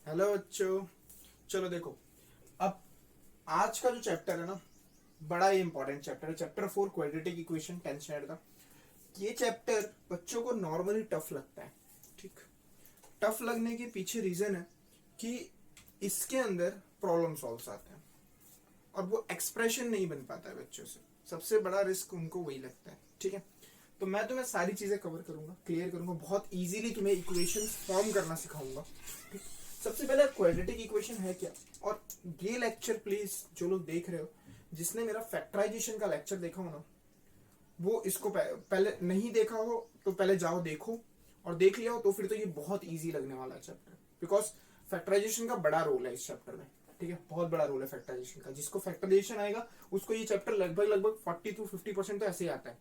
Hello बच्चों। चलो देखो, अब आज का जो चैप्टर है ना, बड़ा ही इंपॉर्टेंट चैप्टर है। Chapter 4 quadratic equation 10th standard का। ये चैप्टर बच्चों को नॉर्मली टफ लगता है। ठीक, टफ लगने के पीछे रीजन है कि इसके अंदर प्रॉब्लम सॉल्व आते हैं और वो एक्सप्रेशन नहीं बन पाता है बच्चों से। सबसे बड़ा रिस्क उनको वही लगता है। ठीक है, तो मैं तुम्हें सारी चीजें कवर करूंगा, क्लियर करूंगा, बहुत इजीली तुम्हें इक्वेशंस फॉर्म करना सिखाऊंगा। ठीक, सबसे पहले क्वाड्रेटिक इक्वेशन है क्या, और ये लेक्चर प्लीज जो लोग देख रहे हो, जिसने मेरा फैक्टराइजेशन का लेक्चर देखा हो ना, वो इसको पहले नहीं देखा हो तो पहले जाओ देखो, और देख लिया हो तो फिर तो ये बहुत इजी लगने वाला है चैप्टर। बिकॉज फैक्टराइजेशन का बड़ा रोल है इस चैप्टर में। ठीक है, बहुत बड़ा रोल है फैक्टराइजेशन का। जिसको फैक्टराइजेशन आएगा उसको ये चैप्टर लगभग लगभग 40 to 50% तो ऐसे ही आता है।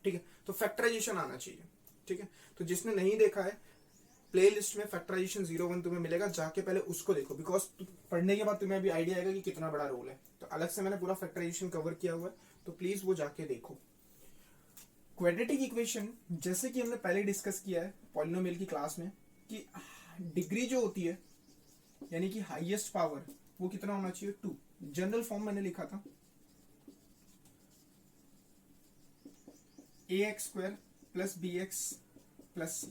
ठीक है, तो फैक्टराइजेशन आना चाहिए। ठीक है, तो जिसने नहीं देखा है, प्ले लिस्ट में फैक्टराइजेशन 01 तुम्हें मिलेगा, जाके पहले उसको देखो। बिकॉज पढ़ने के बाद तुम्हें अभी आइडिया आएगा कि कितना बड़ा रोल है। तो अलग से मैंने पूरा फैक्टराइजेशन कवर किया हुआ है, तो प्लीज वो जाके देखो। क्वाड्रेटिक इक्वेशन जैसे कि हमने पहले डिस्कस किया है पॉलिनोमियल की क्लास में, कि डिग्री जो होती है यानी कि हाईएस्ट पावर, वो कितना होना चाहिए 2। जनरल फॉर्म मैंने लिखा था ax² + bx + c।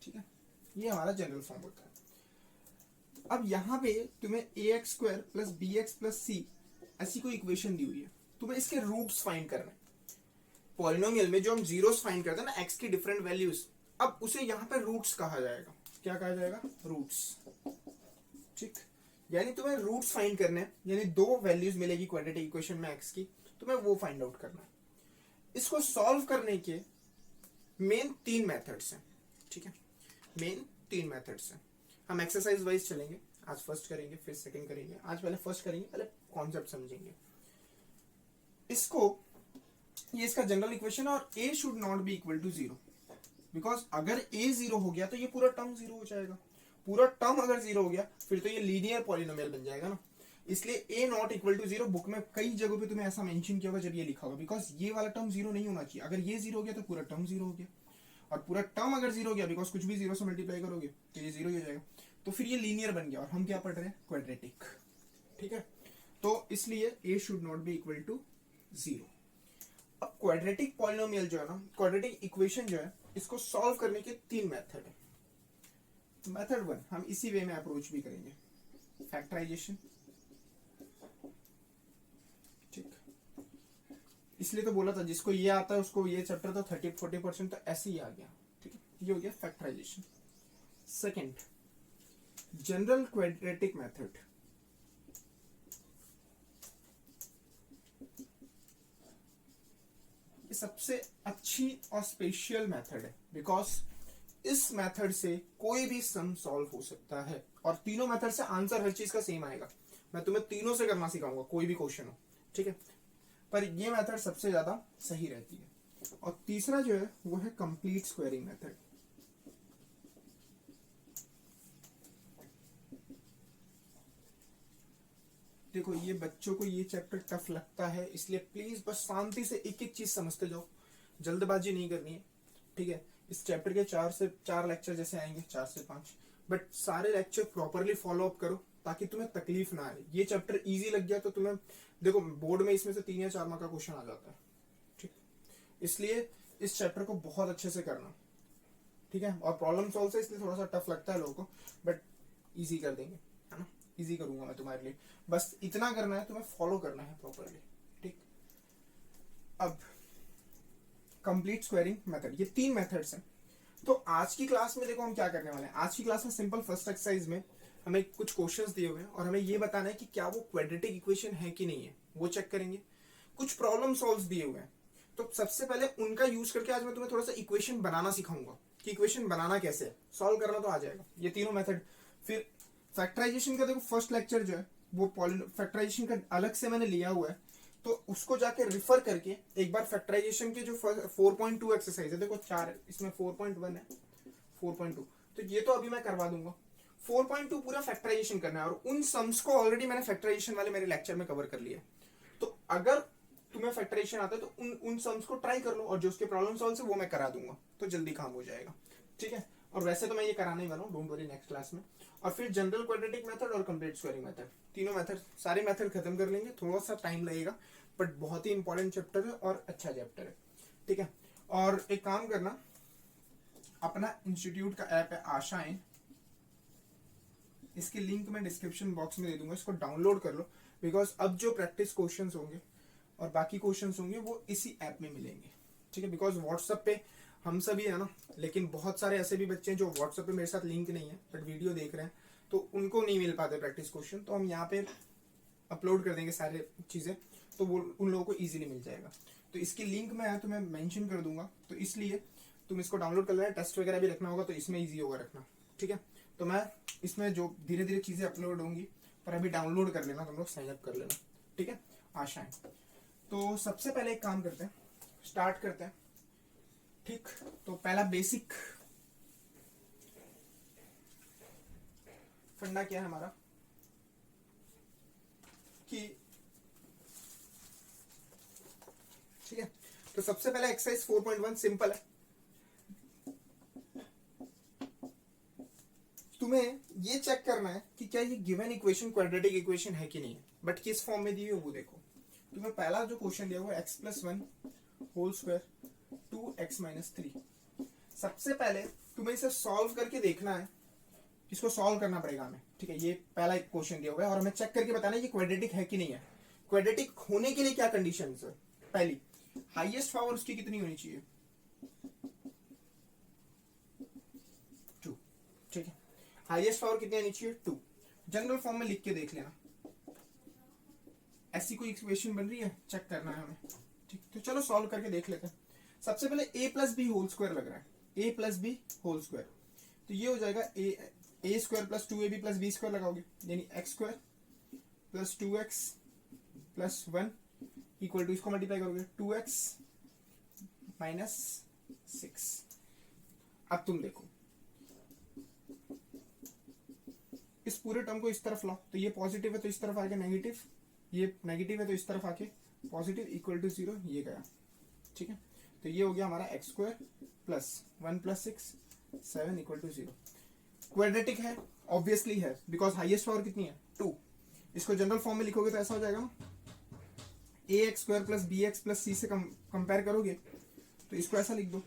ठीक है, ये हमारा जनरल फॉर्म होता है। अब यहां पे तुम्हें ax² + bx + c ऐसी कोई इक्वेशन दी हुई है, तुम्हें इसके रूट्स फाइंड करना है। पॉलिनोमियल में जो हम जीरोस फाइंड करते हैं ना, x की डिफरेंट वैल्यूज, अब उसे यहाँ पे रूट्स कहा जाएगा। क्या कहा जाएगा? रूट्स। ठीक, यानी तुम्हें रूट्स फाइंड करने हैं, यानी दो वैल्यूज मिलेगी क्वाड्रेटिक इक्वेशन में x की, तुम्हें वो फाइंड आउट करना है। इसको सॉल्व करने के मेन 3 मेथड्स हैं। ठीक है, मेन 3 मेथड्स हैं। हम एक्सरसाइज वाइज चलेंगे। आज फर्स्ट करेंगे, फिर सेकंड करेंगे। आज पहले फर्स्ट करेंगे, पहले कॉन्सेप्ट समझेंगे इसको। ये इसका जनरल इक्वेशन है, और a should not be equal to 0। Because अगर a 0 हो गया तो ये पूरा टर्म 0 हो जाएगा। पूरा टर्म अगर 0 हो गया फिर तो ये लीनियर पॉलिनोमियल बन जाएगा ना। इसलिए a not equal to 0 book में कई जगहों पे तुम्हें ऐसा मेंशन किया होगा जब ये लिखा होगा। बिकॉज ये वाला टर्म 0 नहीं होना चाहिए। अगर ये 0 हो गया तो पूरा टर्म 0 हो गया, और पूरा टर्म अगर 0 हो गया, बिकॉज कुछ भी 0 से मल्टीप्लाई करोगे तो ये 0 ही हो जाएगा, तो फिर ये लीनियर बन गया। और हम क्या पढ़ रहे हैं? क्वाड्रेटिक। ठीक है, तो इसलिए a should not be equal to 0। अब क्वाड्रेटिक पॉलिनोमियल जो है ना, क्वाड्रेटिक इक्वेशन जो है, इसको सॉल्व करने के 3 मेथड है। मेथड 1 हम इसी वे में अप्रोच भी करेंगे, फैक्टराइजेशन। ठीक, इसलिए तो बोला था जिसको ये आता है उसको ये चैप्टर तो 30-40% तो ऐसे ही आ गया। ठीक है, ये हो गया factorization. Second, general quadratic method. ये सबसे अच्छी और स्पेशल मेथड है, बिकॉज इस मेथड से कोई भी सम सॉल्व हो सकता है, और तीनों मेथड से आंसर हर चीज का सेम आएगा। मैं तुम्हें तीनों से करना सिखाऊंगा, कोई भी क्वेश्चन हो। ठीक है, पर ये मेथड सबसे ज्यादा सही रहती है। और तीसरा जो है वो है कंप्लीट स्क्वायरिंग मेथड। देखो, ये बच्चों को ये चैप्टर टफ लगता है, इसलिए प्लीज बस शांति से एक एक चीज समझते जाओ, जल्दबाजी नहीं करनी है। ठीक है, इस चैप्टर के 4 लेक्चर जैसे आएंगे, 4 से 5, बट सारे लेक्चर प्रॉपरली फॉलो अप करो ताकि तुम्हें तकलीफ ना आए। ये चैप्टर इजी लग गया तो तुम्हें, देखो बोर्ड में इसमें से 3 या 4 मार्क का क्वेश्चन आ जाता है। ठीक, इसलिए इस चैप्टर को बहुत अच्छे से करना। ठीक है, और प्रॉब्लम सॉल्व से इसलिए थोड़ा सा टफ लगता है लोगों को, बट इजी कर देंगे, है ना। इजी करूंगा मैं तुम्हारे लिए, बस इतना करना है, तुम्हें फॉलो करना है प्रॉपरली। ठीक, अब कंप्लीट स्क्वायरिंग मेथड, ये 3 मेथड्स हैं। तो आज की क्लास में देखो हम क्या करने वाले हैं। आज की क्लास में सिंपल फर्स्ट एक्सरसाइज में हमें कुछ क्वेश्चंस दिए हुए हैं, और हमें ये बताना है कि क्या वो क्वाड्रेटिक इक्वेशन है कि नहीं है, वो चेक करेंगे। कुछ प्रॉब्लम सॉल्व दिए हुए हैं, तो सबसे पहले उनका यूज करके आज मैं तुम्हें थोड़ा सा इक्वेशन बनाना सिखाऊंगा कि इक्वेशन बनाना कैसे है। सॉल्व करना तो आ जाएगा, ये तीनों मेथड। फिर फैक्टराइजेशन का देखो फर्स्ट लेक्चर जो है वो फैक्टराइजेशन का अलग से मैंने लिया हुआ है, तो उसको जाके रिफर करके एक बार फैक्टराइजेशन के जो 4.2 एक्सरसाइज है, देखो 4 इसमें 4.1 है, 4.2, तो ये तो अभी मैं करवा दूंगा। 4.2 पूरा फैक्टराइजेशन करना है, और उन सम्स को ऑलरेडी मैंने फैक्टराइजेशन वाले मेरे लेक्चर में कवर कर लिया है। तो अगर तुम्हें फैक्टराइजेशन आता है तो उन सम्स को ट्राई कर लो, और जो उसके प्रॉब्लम सॉल्व है वो मैं करा दूंगा, तो जल्दी काम हो जाएगा। ठीक है, और वैसे तो मैं ये कराने ही वाला हूँ, डोंट वरी, नेक्स्ट क्लास में। और फिर जनरल क्वाड्रेटिक मेथड और कंप्लीट स्क्वायरिंग मेथड, तीनों मेथड, सारे मेथड खत्म कर लेंगे। थोड़ा सा टाइम लगेगा बट बहुत ही इंपॉर्टेंट चैप्टर है और अच्छा चैप्टर है, ठीक है। और एक काम करना, अपना इंस्टीट्यूट का ऐप है आशाएं, इसकी लिंक मैं डिस्क्रिप्शन बॉक्स में दे दूंगा, इसको डाउनलोड कर लो। बिकॉज अब जो प्रैक्टिस क्वेश्चंस होंगे और बाकी क्वेश्चंस होंगे वो इसी ऐप में मिलेंगे, ठीक है। बिकॉज व्हाट्सएप पे हम सभी है ना, लेकिन बहुत सारे ऐसे भी बच्चे हैं जो व्हाट्सएप पे मेरे साथ लिंक नहीं है बट वीडियो देख रहे हैं, तो उनको नहीं मिल पाते प्रैक्टिस क्वेश्चन, तो हम यहाँ पे अपलोड कर देंगे सारे चीज़ें, तो वो उन लोगों को ईजिली मिल जाएगा। तो इसकी लिंक मैं तुम्हें मेंशन कर दूंगा, तो इसलिए तुम इसको डाउनलोड कर लेना। टेस्ट वगैरह भी रखना होगा तो इसमें ईजी होगा रखना, ठीक है। तो मैं इसमें जो धीरे धीरे चीज़ें अपलोड होंगी, पर अभी डाउनलोड कर लेना, तुम लोग साइन अप कर लेना, ठीक है। आशाएं। तो सबसे पहले एक काम करते हैं, स्टार्ट करते हैं, ठीक। तो पहला बेसिक फंडा क्या है हमारा कि, ठीक है। तो सबसे पहले एक्सरसाइज 4.1 सिंपल है। तुम्हें ये चेक करना है कि क्या ये गिवन इक्वेशन क्वाड्रेटिक इक्वेशन है कि नहीं है, बट किस फॉर्म में दी है वो देखो। तुम्हें पहला जो क्वेश्चन दिया हुआ है x+1 होल स्क्वायर 2x-3, सबसे पहले तुम्हें इसे सॉल्व करके देखना है, इसको सॉल्व करना पड़ेगा हमें, ठीक है। ये पहला एक क्वेश्चन दिया हुआ है और हमें चेक करके बताना है कि क्वाड्रेटिक है कि नहीं है। क्वाड्रेटिक होने के लिए क्या कंडीशन है? पहली, हाईएस्ट पावर उसकी कितनी होनी चाहिए? 2, ठीक है। हाईएस्ट पावर कितनी आनी चाहिए? 2। जनरल फॉर्म में लिख के देख लेना, ऐसी कोई इक्वेशन बन रही है, चेक करना है हमें, ठीक। तो चलो सॉल्व करके देख लेते हैं। सबसे पहले a+b होल स्क्वायर लग रहा है, a+b होल स्क्वायर, तो ये हो जाएगा a square plus 2ab plus b square लगाओगे, यानी x square plus 2x plus 1 equal to, इसको मल्टीप्लाई करोगे 2x माइनस 6। अब तुम देखो इस पूरे टर्म को इस तरफ लाओ, तो ये पॉजिटिव है तो इस तरफ आके नेगेटिव, ये नेगेटिव है तो इस तरफ आके पॉजिटिव, इक्वल टू 0, ये गया, ठीक है। तो ये हो गया हमारा x square plus 1 plus 6 7 equal to 0। Quadratic है, ऑब्वियसली है, बिकॉज हाईएस्ट पावर कितनी है? 2। इसको जनरल फॉर्म में लिखोगे तो ऐसा हो जाएगा ना, ax square plus bx plus c से कंपेयर करोगे तो इसको ऐसा लिख दो,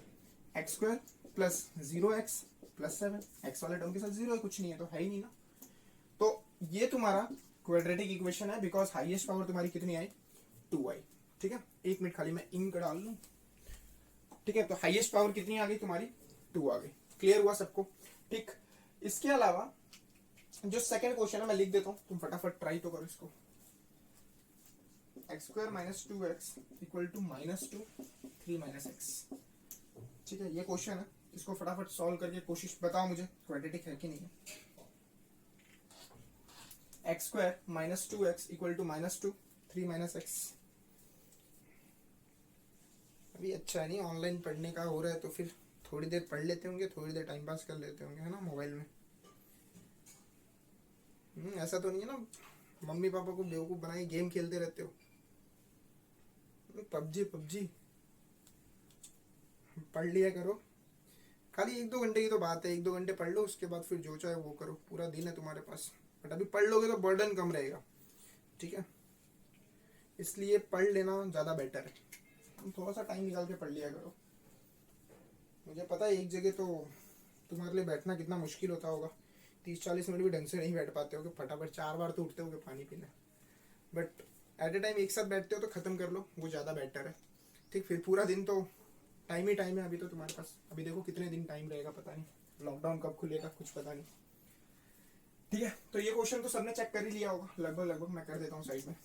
x square plus 0x plus 7, x वाले टर्म के साथ 0 है, कुछ नहीं है तो है ही नहीं ना। तो ये तुम्हारा क्वाड्रेटिक इक्वेशन है, बिकॉज हाईएस्ट पावर तुम्हारी कितनी आई? 2 आई, ठीक है। 1 मिनट खाली मैं इंक डाल लूं, ठीक है। तो हाईएस्ट पावर कितनी आ गई तुम्हारी? 2 आ गई। क्लियर हुआ सबको? ठीक। इसके अलावा जो सेकंड क्वेश्चन है मैं लिख देता हूं, तुम फटाफट ट्राई तो करो इसको। x square minus 2x equal to -2 3 minus x, ठीक है। ये क्वेश्चन है, इसको फटाफट सॉल्व करके कोशिश बताओ मुझे क्वाड्रेटिक है कि नहीं है। x square minus 2x equal to -2 3 minus x। अभी अच्छा है नहीं, ऑनलाइन पढ़ने का हो रहा है तो फिर थोड़ी देर पढ़ लेते होंगे, थोड़ी देर टाइम पास कर लेते होंगे, है ना, मोबाइल में। ऐसा तो नहीं है ना मम्मी पापा को बेवकूफ बनाए गेम खेलते रहते हो? पबजी पढ़ लिया करो, खाली 1-2 घंटे की तो बात है, 1-2 घंटे पढ़ लो, उसके बाद फिर जो चाहे वो करो, पूरा दिन है तुम्हारे पास। बट अभी पढ़ लोगे तो बर्डन कम रहेगा, ठीक है, इसलिए पढ़ लेना ज़्यादा बेटर है। तुम थोड़ा सा टाइम निकाल के पढ़ लिया करो। मुझे पता है एक जगह तो तुम्हारे लिए बैठना कितना मुश्किल होता होगा, 30-40 मिनट भी ढंग से नहीं बैठ पाते हो कि फटाफट 4 बार तो उठते हो पानी पीना, बट एट ए टाइम एक साथ बैठते हो तो ख़त्म कर लो, वो ज़्यादा बेटर है, ठीक। फिर पूरा दिन तो टाइम ही टाइम है अभी तो तुम्हारे पास, अभी देखो कितने दिन टाइम रहेगा पता नहीं, लॉकडाउन कब खुलेगा कुछ पता नहीं, ठीक है। तो ये क्वेश्चन तो सबने चेक कर ही लिया होगा लगभग, मैं कर देता हूँ साइड में।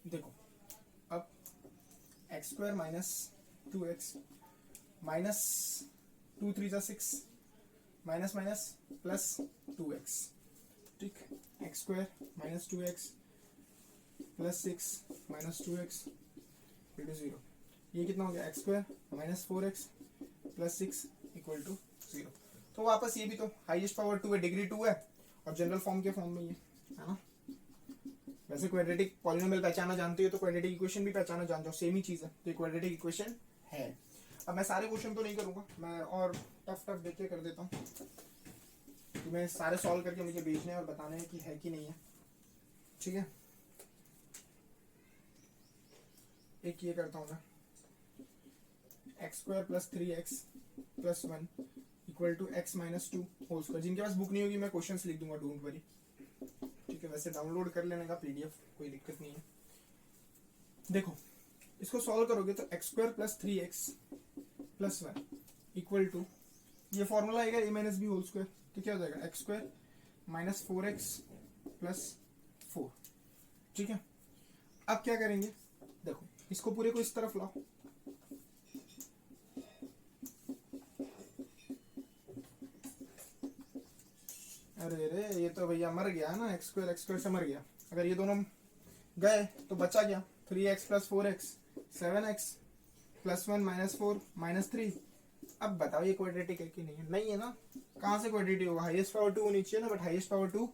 देखो अब x square minus 2x minus 2 3 6 minus minus plus 2x, ठीक। x square minus 2x plus 6 minus 2x equal to 0। ये कितना हो गया? x square minus 4x plus 6 equal to 0। तो वापस ये भी तो हाईएस्ट पावर 2 है, डिग्री 2 है और जनरल फॉर्म के फॉर्म में ही है ना। वैसे क्वाड्रेटिक पॉलिनोमियल पहचाना जानते हो तो क्वाड्रेटिक इक्वेशन भी पहचाना जानते हो, सेम ही चीज है, तो क्वाड्रेटिक इक्वेशन है। अब मैं सारे क्वेश्चन तो नहीं करूंगा, मैं और टफ देख के कर देता हूँ, तो मैं सारे सॉल्व करके मुझे भेजने हैं और बताना है कि है कि नहीं है, ठीक है। एक ये करता हूँ मैं, x square plus 3x plus 1 equal to x minus 2 whole square. जिनके पास बुक नहीं होगी मैं क्वेश्चंस लिख दूंगा, डोंट वरी, ठीक है। वैसे डाउनलोड कर लेने का पीडीएफ, कोई दिक्कत नहीं है। देखो इसको सॉल्व करोगे तो x square plus 3x plus 1 equal to, ये फॉर्मूला आएगा a minus b whole square, तो क्या हो जाएगा x square minus 4x plus 4, ठीक है। अब क्या करेंगे, देखो इसको पूरे को इस तरफ लाओ, अरे रे ये तो भैया मर गया ना, एक्स स्क्वायर से मर गया। अगर ये दोनों गए तो बचा गया 3x plus 4x 7x plus 1 minus 4 minus 3। अब बताओ ये क्वाड्रेटिक है कि नहीं है? नहीं है ना, कहाँ से क्वाड्रेटिक होगा, हाईएस्ट पावर 2 होनी चाहिए ना, बट हाईएस्ट पावर 2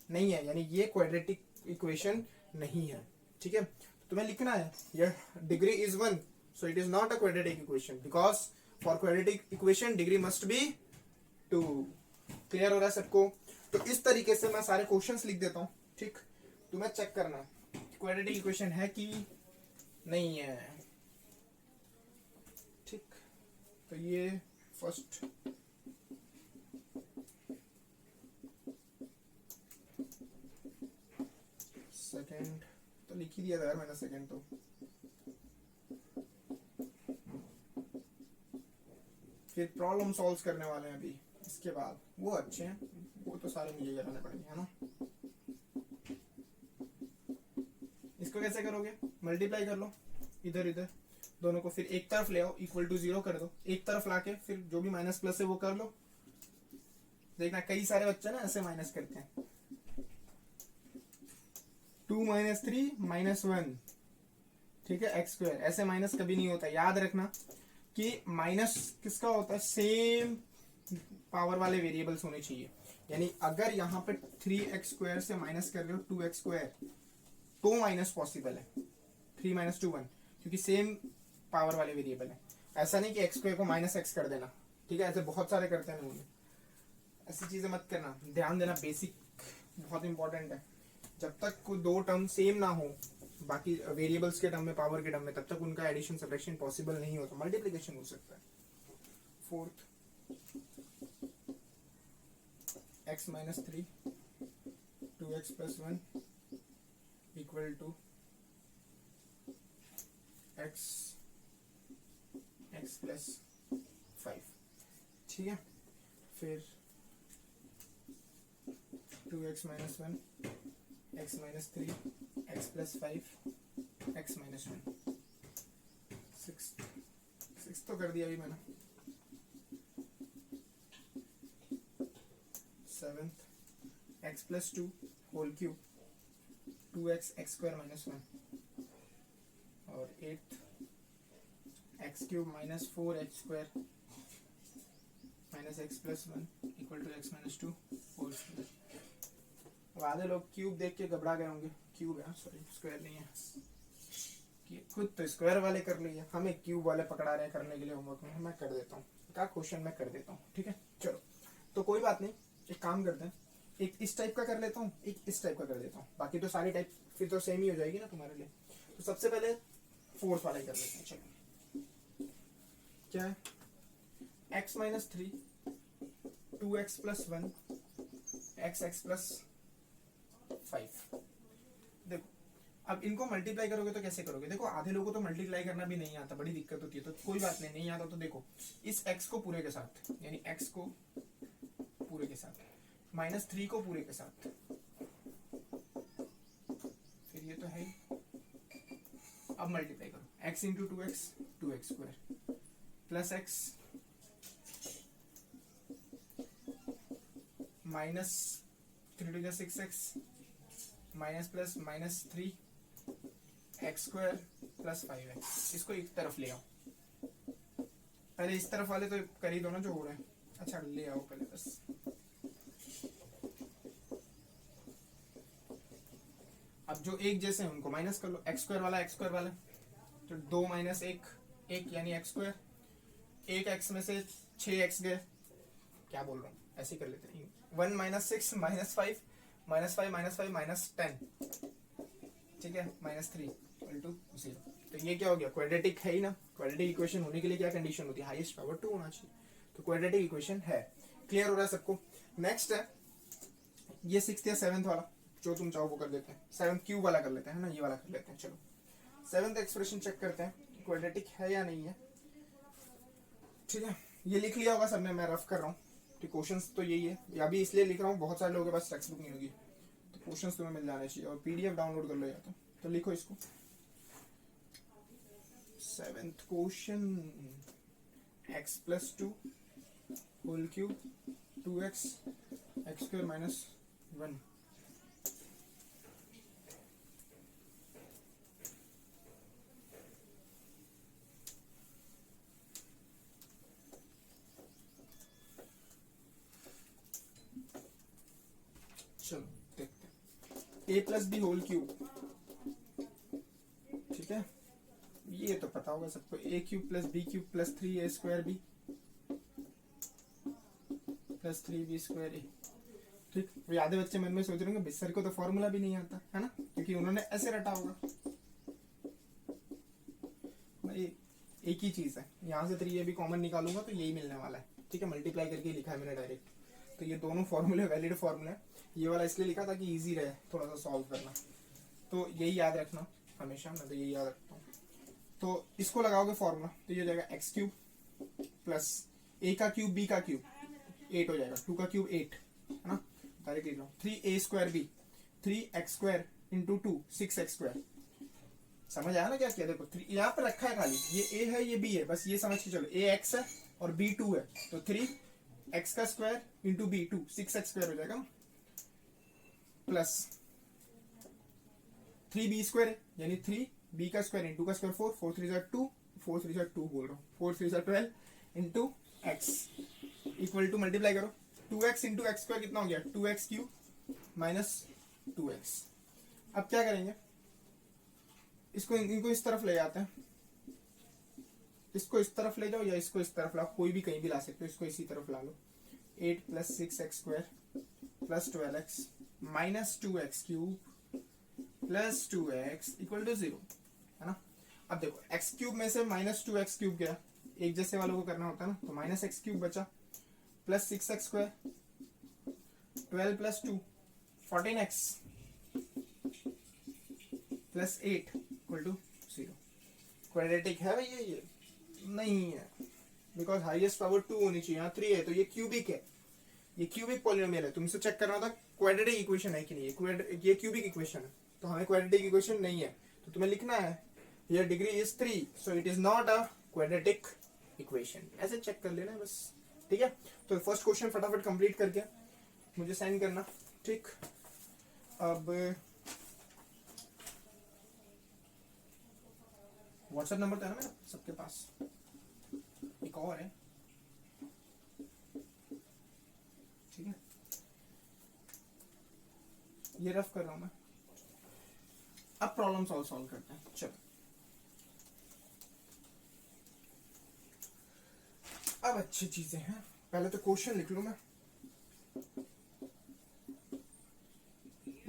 नहीं है, यानी ये क्वाड्रेटिक इक्वेशन नहीं है, ठीक है। तो तुम्हें लिखना है your degree is 1, so it is not a quadratic equation, because for quadratic equation degree must be 2। Clear हो रहा है सबको? तो इस तरीके से मैं सारे क्वेश्चंस लिख देता हूँ, ठीक। तुम्हें चेक करना है क्वाड्रेटिक इक्वेशन है कि नहीं है, ठीक। तो ये फर्स्ट, सेकंड तो लिख ही दिया था यार मैंने, सेकंड तो फिर प्रॉब्लम सॉल्व करने वाले हैं अभी, इसके बाद वो अच्छे हैं, वो तो सारे मुझे कराने पड़ेंगे, है ना। इसको कैसे करोगे, मल्टीप्लाई कर लो इधर इधर दोनों को, फिर एक तरफ ले आओ, इक्वल टू 0 कर दो, एक तरफ लाके फिर जो भी माइनस प्लस है वो कर लो। देखना कई सारे बच्चे ना ऐसे माइनस करते हैं, 2 माइनस 3 माइनस 1, ठीक है, एक्स स्क्वायर। ऐसे माइनस कभी नहीं होता, याद रखना कि माइनस किसका होता है, सेम पावर वाले वेरिएबल्स होने चाहिए। यानी अगर यहाँ पे 3x स्क्वायर से माइनस कर रहे हो 2x स्क्वायर तो माइनस पॉसिबल है, 3 माइनस 2 1, क्योंकि सेम पावर वाले वेरिएबल है। ऐसा नहीं कि एक्स स्क्वायर को माइनस एक्स कर देना, ठीक है, ऐसे बहुत सारे करते हैं उन्हें, ऐसी चीजें मत करना, ध्यान देना, बेसिक बहुत इंपॉर्टेंट है। जब तक कोई दो टर्म सेम ना हो बाकी वेरिएबल्स के टर्म में, पावर के टर्म में, तब तक उनका एडिशन सब्ट्रैक्शन पॉसिबल नहीं होता, मल्टीप्लिकेशन हो सकता है। Fourth, x minus 3 2x plus 1 equal to x plus 5, ठीक है। फिर 2x minus 1 x minus 3 x plus 5 x minus 1, 6 तो कर दिया अभी मैंने। 7th x plus 2 whole cube 2x x square minus 1, और 8th x cube minus 4x square minus x plus 1 equal to x minus 2 whole square. अब आधे लोग cube देख के घबरा गए होंगे, क्यूब है सॉरी, स्क्वायर नहीं है, कि खुद तो स्क्वायर वाले कर लिए, हमें क्यूब वाले पकड़ा रहे हैं करने के लिए होमवर्क में। मैं कर देता हूँ का क्वेश्चन, मैं कर देता हूँ, ठीक है। चलो तो कोई बात नहीं, एक काम करते हैं, एक इस टाइप का कर लेता हूँ, एक इस टाइप का कर देता हूँ, बाकी तो सारी टाइप फिर तो सेम ही हो जाएगी ना तुम्हारे लिए। तो सबसे पहले फोर्थ वाला ही कर लेते हैं, चलो क्या है, x minus 3 2x plus 1 x plus 5। देखो अब इनको मल्टीप्लाई करोगे तो कैसे करोगे, देखो आधे लोगों को तो मल्टीप्लाई करना भी नहीं आता, बड़ी दिक्कत होती है, तो कोई बात नहीं, नहीं आता तो देखो इस x को पूरे के साथ, यानी x को पूरे के साथ, माइनस 3 को पूरे के साथ, फिर ये तो है ही। अब मल्टीप्लाई करो, x into 2x square plus x minus 3 to 6x minus plus minus 3 x square plus 5x। इसको एक तरफ ले आओ, पहले इस तरफ वाले तो कर ही दो ना जो हो रहा है, अच्छा ले आओ पहले बस। अब जो एक जैसे हैं उनको माइनस कर लो, एक्स स्क्वायर वाला एक्स स्क्वायर वाला, तो 2 माइनस एक यानी एक्स स्क्वायर, एक एक्स में से 6 एक्स गए, क्या बोल रहा हूँ, ऐसे कर लेते हैं, 1 minus 6 minus 5 minus 5 minus 5 minus 10, ठीक है, माइनस 3 इक्वल टू 0। तो ये क्या हो गया, क्वाड्रेटिक है ही ना। क्वाड्रेटिक इक्वेशन होने के लिए क्या कंडीशन होती है, हाईएस्ट पावर 2 होना चाहिए, तो क्वाड्रेटिक इक्वेशन है। क्लियर हो रहा है सबको। नेक्स्ट है ये 6th या 7th वाला, जो तुम चाहो वो कर लेते हैं, 7th क्यूब वाला कर लेते हैं ना, ये वाला कर लेते हैं। चलो 7th एक्सप्रेशन चेक करते हैं क्वाड्रेटिक है या नहीं है। ठीक है, ये लिख लिया होगा सबने, मैं रफ कर रहा हूँ, तो क्वेश्चंस तो यही है, या भी इसलिए लिख रहा हूँ, बहुत सारे लोगों के पास टेक्स्ट बुक नहीं होगी, तो क्वेश्चंस तुम्हें मिल जाने चाहिए, और पीडीएफ डाउनलोड कर लो या तो लिखो इसको। 7th question, x plus 2 whole cube 2x x square minus 1। चलो देखते हैं, a plus B whole cube, ठीक है, ये तो पता होगा सबको, a क्यूब plus B cube plus 3a square B plus 3b square A. ठीक, वो आधे बच्चे मन में सोच रहे होंगे सर को तो फॉर्मूला भी नहीं आता है ना, क्योंकि उन्होंने ऐसे रटा होगा। भाई एक ही चीज है, यहाँ से 3a भी कॉमन निकालूंगा तो यही मिलने वाला है। ठीक है, मल्टीप्लाई करके लिखा है मैंने डायरेक्ट, तो ये दोनों फॉर्मूले वैलिड फॉर्मूले हैं। ये वाला इसलिए लिखा था कि इजी रहे थोड़ा सा सॉल्व करना, तो यही याद रखना हमेशा, मैं तो यही याद रखता हूँ। तो इसको लगाओगे फॉर्मूला, तो ये हो जाएगा एक्स क्यूब प्लस ए का क्यूब बी का क्यूब 8 हो जाएगा, 2 का क्यूब 8 है ना, डायरेक्ट लिख रहा हूँ, 3a square b 3x square into 2 6x square. समझ आया ना क्या किया, देखो यहाँ पे रखा है खाली, ये a है ये b है, बस ये समझ के चलो, a x है और b 2 है, तो 3x का square into b 2 6x square हो जाएगा, प्लस 3b स्क्वायर है यानी 3b का स्क्वायर इंटू का स्क्वायर 4 4 3 2 4 3 2 बोल रहा हूँ, 4 3 12 into x equal to multiply करो, 2x इंटू एक्स स्क्वायर कितना हो गया, 2x क्यूब माइनस 2x। अब क्या करेंगे, इसको इनको इस तरफ ले जाते हैं, इसको इस तरफ ले जाओ या इसको इस तरफ लाओ, कोई भी कहीं भी ला सकते हो, इसको इसी तरफ ला लो, 8 plus 6x square plus 12x minus 2x cube plus 2x equal to 0 है ना। अब देखो x क्यूब में से माइनस 2x क्यूब गया, एक जैसे वालों को करना होता है ना, तो माइनस एक्स क्यूब बचा plus 6x square 12 plus 2 14x plus 8 equal to 0। Quadratic है भैया, ये नहीं है, बिकॉज हाईएस्ट पावर 2 होनी चाहिए, यहाँ 3 है, तो ये क्यूबिक है, ये क्यूबिक पॉलिनोमियल है, तुमसे चेक करना था क्वाड्रेटिक इक्वेशन है कि नहीं है, ये क्यूबिक इक्वेशन है, तो हमें क्वाड्रेटिक इक्वेशन नहीं है, तो तुम्हें लिखना है here degree is 3 so it is not a quadratic equation, ऐसे चेक कर लेना बस। ठीक है, तो फर्स्ट क्वेश्चन फटाफट कंप्लीट करके मुझे सेंड करना। ठीक, अब व्हाट्सएप नंबर तो है ना मेरा सबके पास, एक और है, ठीक है, ये रफ कर रहा हूं मैं। अब प्रॉब्लम सॉल्व करते हैं। चलो अब अच्छी चीजें हैं, पहले तो क्वेश्चन लिख लूं मैं।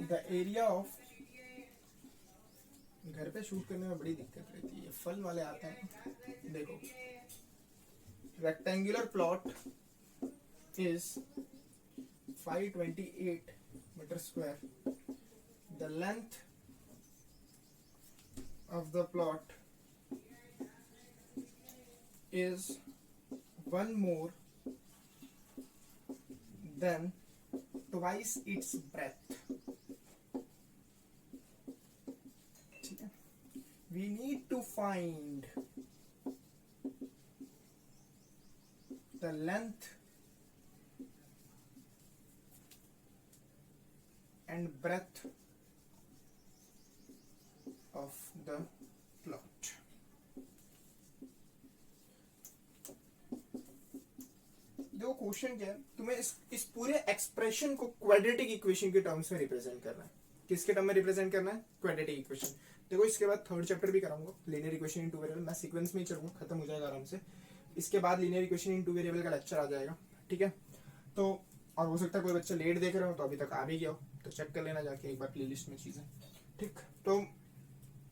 द एरिया ऑफ, घर पे शूट करने में बड़ी दिक्कत रहती है, फल वाले आते हैं। देखो, rectangular plot is 528 metre square, the length of the plot is one more than twice its breadth. ठीक है, we need to find the length and breadth of the plot. देखो क्वेश्चन क्या है, तुम्हें इस पूरे एक्सप्रेशन को क्वाड्रेटिक इक्वेशन के टर्म्स में रिप्रेजेंट करना है। किसके टर्म में रिप्रेजेंट करना है, क्वाड्रेटिक इक्वेशन। देखो इसके बाद थर्ड चैप्टर भी कराऊंगा, linear equation in two variable, मैं सीक्वेंस में ही चलूंगा, खत्म हो जाएगा आराम से। इसके बाद linear equation in two variable का लेक्चर आ जाएगा, ठीक है। तो और हो सकता है कोई बच्चा लेट देख रहे हो तो अभी तक आ भी गया हो, तो चेक कर लेना जाके एक बार प्लेलिस्ट में चीजें, ठीक। तो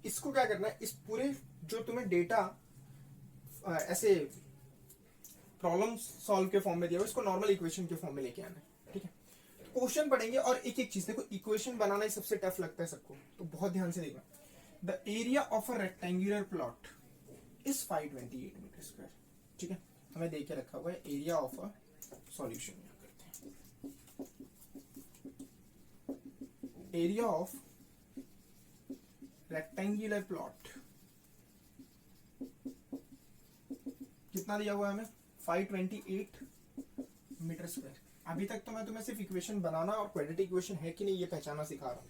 इसको क्या करना है, इस पूरे जो तुम्हें डेटा ऐसे प्रॉब्लम सॉल्व के फॉर्म में दिया हो, इसको नॉर्मल इक्वेशन के फॉर्म में लेके आना है, ठीक है। क्वेश्चन पढ़ेंगे और एक एक चीज देखो, इक्वेशन बनाना ही सबसे टफ लगता है सबको, तो बहुत ध्यान से देखना। The area of a rectangular plot is 528 metre square, ठीक है। हमें दे के रखा हुआ है area of a solution, area of rectangular plot कितना दिया हुआ है हमें, 528 मीटर स्क्वायर। अभी तक तो मैं तुम्हें सिर्फ इक्वेशन बनाना और क्वाड्रेटिक इक्वेशन है कि नहीं ये पहचानना सिखा रहा हूं,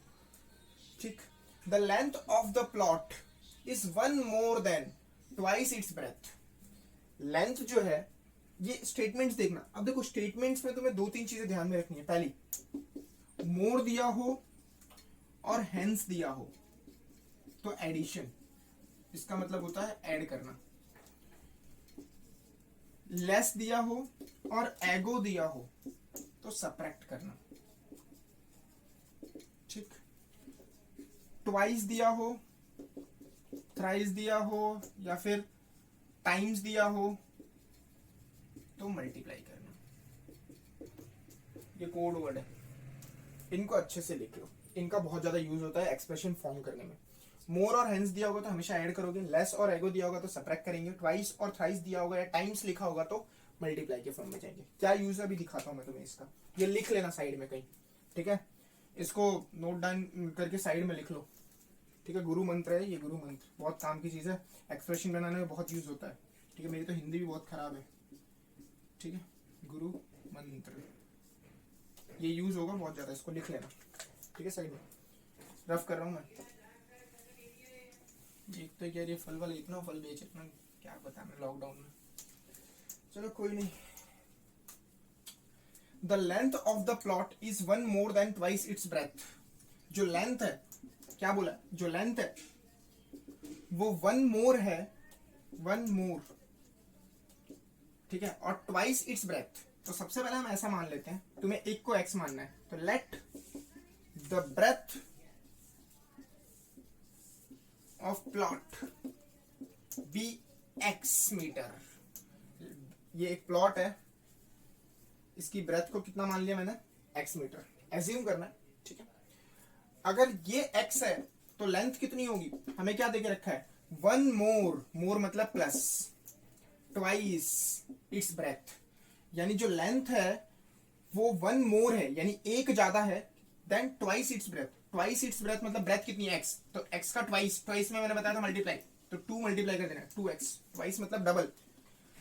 ठीक। The length of the plot is 1 more than twice its breath. Length जो है, ये स्टेटमेंट्स देखना। अब देखो स्टेटमेंट्स में तुम्हें दो तीन चीजें ध्यान में रखनी है। पहली, मोर दिया हो और हेंस दिया हो तो एडिशन, इसका मतलब होता है ऐड करना। लेस दिया हो और एगो दिया हो तो सबट्रैक्ट करना, ठीक। ट्वाइस दिया हो, थ्राइस दिया हो या फिर टाइम्स दिया हो तो मल्टीप्लाई करना। ये कोड वर्ड है, इनको अच्छे से लिख लो, इनका बहुत ज्यादा यूज होता है एक्सप्रेशन फॉर्म करने में। मोर और हेंस दिया होगा तो हमेशा ऐड करोगे, लेस और एगो दिया होगा तो सबट्रैक्ट करेंगे, ट्वाइस और थ्राइस दिया होगा या टाइम्स लिखा होगा तो मल्टीप्लाई के फॉर्म में जाएंगे। क्या यूज है अभी दिखाता हूं मैं तुम्हें इसका, ये लिख लेना साइड में कहीं, ठीक है। इसको नोट डाउन करके साइड में लिख लो, ठीक है। गुरु मंत्र है ये, गुरु मंत्र बहुत काम की चीज है, एक्सप्रेशन बनाने में बहुत यूज होता है, ठीक है। मेरी तो हिंदी भी बहुत खराब है, ठीक है। गुरु मंत्र ये यूज होगा बहुत ज्यादा, इसको लिख लेना, ठीक है। साइड में रफ कर रहा हूं मैं। एक तो क्या ये फल वाले इतना फल बेच, इतना क्या पता मैं लॉकडाउन में, चलो कोई नहीं। The length of the plot is 1 more than twice its breath. जो लेंथ है, क्या बोला, जो लेंथ है वो 1 मोर है, 1 मोर, ठीक है, और ट्वाइस इट्स ब्रेथ। तो सबसे पहले हम ऐसा मान लेते हैं, तुम्हें एक को x मानना है, तो let the breadth of plot be x metre. ये एक प्लॉट है, इसकी ब्रेथ को कितना मान लिया मैंने, x मीटर एज्यूम करना है, ठीक है। अगर ये x है तो लेंथ कितनी होगी, हमें क्या देके रखा है, 1 मोर, मोर मतलब प्लस, ट्वाइस इट्स ब्रेथ, यानी जो लेंथ है वो 1 मोर है, यानी एक ज्यादा है then twice its breadth. Twice its breath मतलब ब्रेथ कितनी है, x, तो x का ट्वाइस, ट्वाइस में मैंने बताया था मल्टीप्लाई, तो 2 मल्टीप्लाई कर देना, 2x, ट्वाइस मतलब डबल,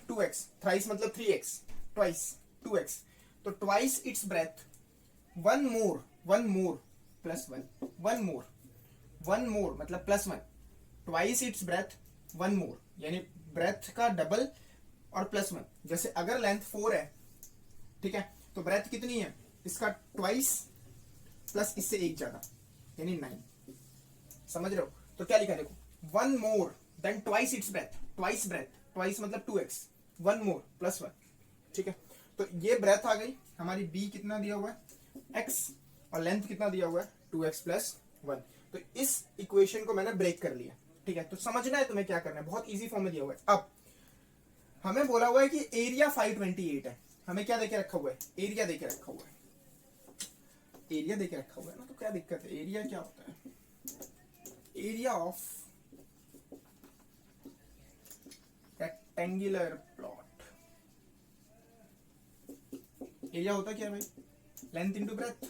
2x, थ्राइस मतलब 3x, ट्वाइस 2x, तो ट्वाइस इट्स ब्रेथ 1 मोर, 1 मोर प्लस 1, 1 मोर, 1 मोर मतलब प्लस 1, ट्वाइस इट्स ब्रेथ 1 मोर, यानी ब्रेथ का डबल और प्लस 1। जैसे अगर लेंथ 4 है, ठीक है, तो ब्रेथ कितनी है, इसका ट्वाइस प्लस इससे एक ज्यादा यानी 9, समझ रहे हो। तो क्या लिखा देखो, 1 more than twice its breadth, twice breadth, twice मतलब 2x, 1 मोर प्लस 1, ठीक है। तो ये ब्रेथ आ गई हमारी, b कितना दिया हुआ है x, और लेंथ कितना दिया हुआ है 2x प्लस 1। तो इस इक्वेशन को मैंने ब्रेक कर लिया, ठीक है। तो समझना है तुम्हें क्या करना है, बहुत इजी फॉर्म में दिया हुआ है। अब हमें बोला हुआ है कि एरिया 528 है, हमें क्या देके रखा हुआ है, एरिया देके रखा हुआ है, एरिया देके रखा हुआ है ना, तो क्या दिक्कत है, एरिया क्या होता है, area of rectangular plot, area होता क्या है भाई, length into breadth,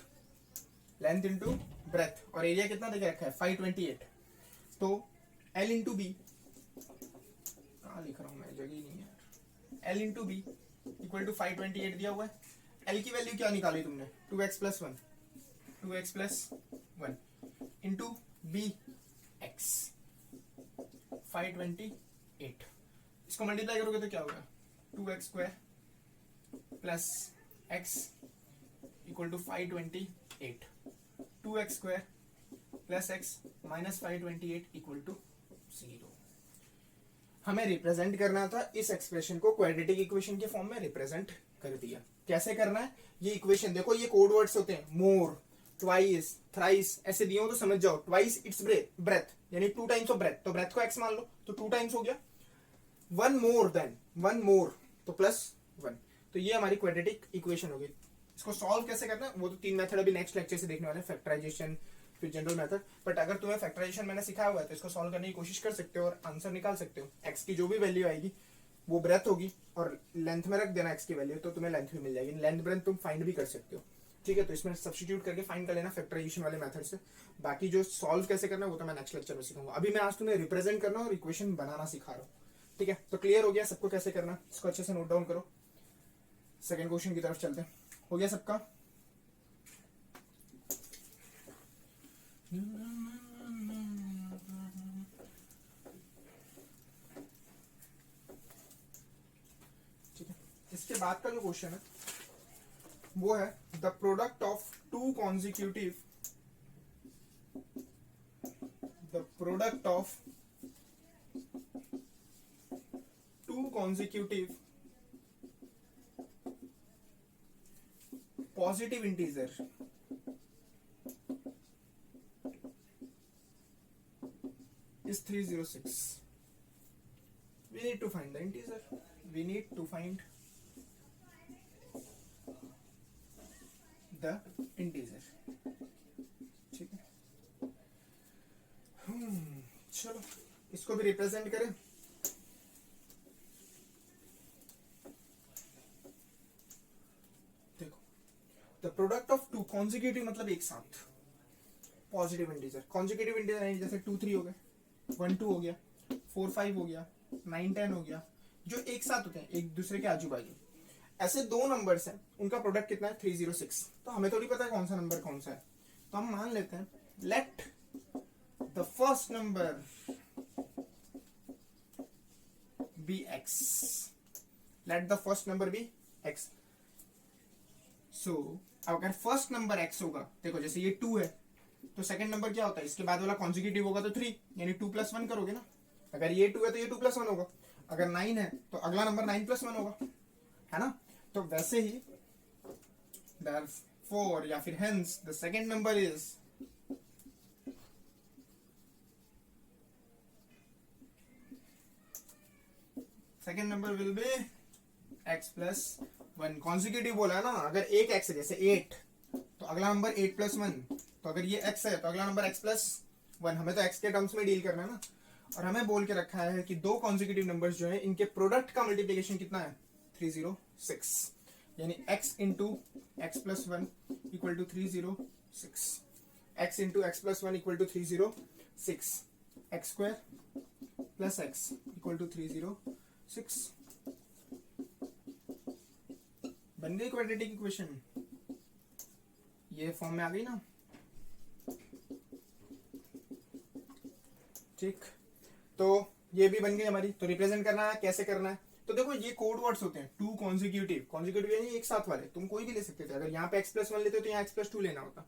length into breadth, और एरिया कितना देके रखा है 528, तो L इंटू बी, कहाँ लिख रहा हूं मैं, जगह ही नहीं है, L into B equal to 528 दिया हुआ है। L की वैल्यू क्या निकाली तुमने, 2x प्लस 1, 2x प्लस 1 इंटू बी x 528, इसको मल्टीप्लाई करोगे तो क्या होगा, 2x square plus x equal to 528, 2x square plus x minus 528 equal to 0। हमें रिप्रेजेंट करना था, इस एक्सप्रेशन को क्वाड्रेटिक इक्वेशन के फॉर्म में रिप्रेजेंट कर दिया। कैसे करना है ये इक्वेशन, देखो ये कोड वर्ड्स होते हैं, मोर, ट्वाइस, थ्राइस, ऐसे दिए हो तो समझ जाओ। ट्वाइस इट्स ब्रेथ यानी 2 टाइम्स ऑफ ब्रेथ, तो ब्रेथ को एक्स मान लो तो 2 टाइम्स हो गया। One more than one more तो प्लस 1, तो ये हमारी क्वाड्रेटिक इक्वेशन होगी। इसको सॉल्व कैसे करना है वो तो 3 मेथड अभी नेक्स्ट लेक्चर से देखने वाले हैं, फैक्टराइजेशन फिर जनरल मेथड। बट अगर तुम्हें फैक्टराइजेशन मैंने सिखाया हुआ है तो इसको सॉल्व करने की कोशिश कर सकते हो और आंसर निकाल सकते हो। एक्स की जो भी वैल्यू आएगी वो ब्रेथ होगी और लेंथ में रख देना एक्स की वैल्यू, तो तुम्हें लेंथ भी मिल जाएगी। लेंथ ब्रेथ तुम फाइंड भी कर सकते हो, ठीक है। तो इसमें सब्स्टिट्यूट करके फाइंड कर लेना फैक्टराइजेशन वाले मेथड से। बाकी जो सॉल्व कैसे करना है वो तो मैं नेक्स्ट लेक्चर में सिखाऊंगा। अभी मैं आज तुम्हें रिप्रेजेंट करना और इक्वेशन बनाना सिखा रहा हूँ, ठीक है। तो क्लियर हो गया सबको कैसे करना, इसको अच्छे से नोट डाउन करो। सेकेंड क्वेश्चन की तरफ चलते हैं। हो गया सबका? ठीक है, इसके बाद का जो क्वेश्चन है वो है the product of two consecutive positive integer is 306. We need to find the integer. We need to find the integer. ठीक है, चलो इसको भी रिप्रेजेंट करें। देखो the product of two consecutive मतलब एक साथ पॉजिटिव इंटीजर। कॉन्जिक्यूटिव इंटीजर जैसे 2 3 हो गए, 1 2 हो गया, 4 5 हो गया, 9 10 हो गया, जो एक साथ होते हैं एक दूसरे के आजू बाजू। ऐसे दो नंबर्स हैं, उनका प्रोडक्ट कितना है 306। तो हमें थोड़ी पता है कौन सा नंबर कौन सा है, तो हम मान लेते हैं let the first number be x. Let the first number be x. So अगर फर्स्ट नंबर एक्स होगा, देखो जैसे ये 2 है तो सेकंड नंबर क्या होता है, इसके बाद वाला कॉन्जिक्यूटिव होगा तो 3, यानी 2 + 1 करोगे ना। अगर ये 2 है तो ये 2 + 1 होगा। अगर 9 है तो अगला नंबर 9 + 1 होगा, है ना। तो वैसे ही therefore या फिर hence the second number is second number will be x + 1। Consecutive बोला है ना, अगर एक x है जैसे 8 तो अगला नंबर 8 + 1, तो अगर ये x है तो अगला नंबर x + 1। हमें तो x के टर्म्स में डील करना है ना, और हमें बोल के रखा है कि दो कॉन्जिक्यूटिव नंबर्स जो है इनके प्रोडक्ट का मल्टीप्लिकेशन कितना है 306, यानी x into x + 1 equal to 306, x into x + 1 equal to 306, x square plus x equal to 306। बन गई क्वाड्रेटिक इक्वेशन, ये फॉर्म में आ गई ना, ठीक। तो ये भी बन गई हमारी। तो रिप्रेजेंट करना है, कैसे करना है, तो देखो ये कोड वर्ड्स होते हैं, टू कॉन्जिक्यूटिव यानी एक साथ वाले, तुम कोई भी ले सकते थे। अगर यहाँ पे x + 1 लेते हो तो यहाँ x + 2 लेना होता,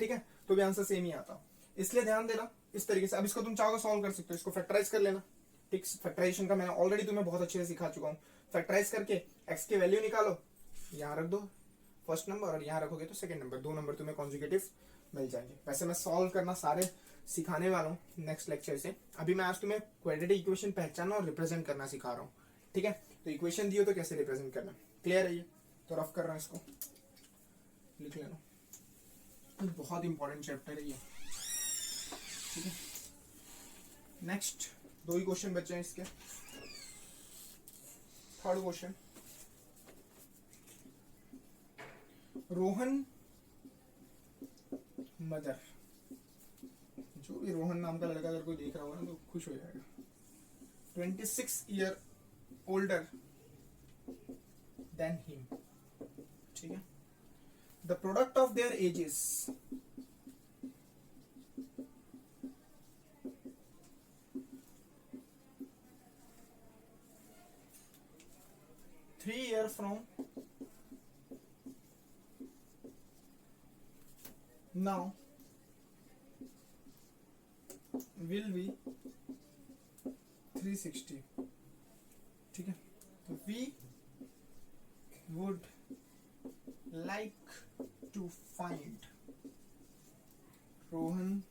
ठीक है, तो भी आंसर सेम ही आता। इसलिए ध्यान देना इस तरीके से। अब इसको तुम चाहो तो सॉल्व कर सकते हो, इसको फैक्टराइज कर लेना, ठीक। फैक्टराइजेशन का मैंने ऑलरेडी तुम्हें बहुत अच्छे से सिखा चुका हूँ। फैक्टराइज करके x की वैल्यू निकालो, यहाँ रख दो फर्स्ट नंबर और यहाँ रखोगे तो सेकंड नंबर, दो नंबर तुम्हें कॉन्जिक्यूटिव मिल जाएंगे। वैसे मैं सॉल्व करना सारे सिखाने वाला हूँ नेक्स्ट लेक्चर से। अभी मैं आज तुम्हें क्वाड्रेटिक इक्वेशन पहचानना और रिप्रेजेंट करना सिखा रहा हूँ, ठीक है। तो इक्वेशन दियो तो कैसे रिप्रेजेंट करना, क्लियर है ये? तो रफ कर रहा हूँ, इसको लिख लेना, बहुत इंपॉर्टेंट चैप्टर है ये, ठीक है। नेक्स्ट 2 ही क्वेश्चन बचे हैं इसके। थर्ड क्वेश्चन, रोहन मदर, जो भी रोहन नाम का लड़का अगर कोई देख रहा होगा ना तो खुश हो जाएगा, 26 ईयर ओल्डर देन हिम, ठीक है। The product of their ages 3 year from now will be 360, ठीक है। तो we would like to find Rohan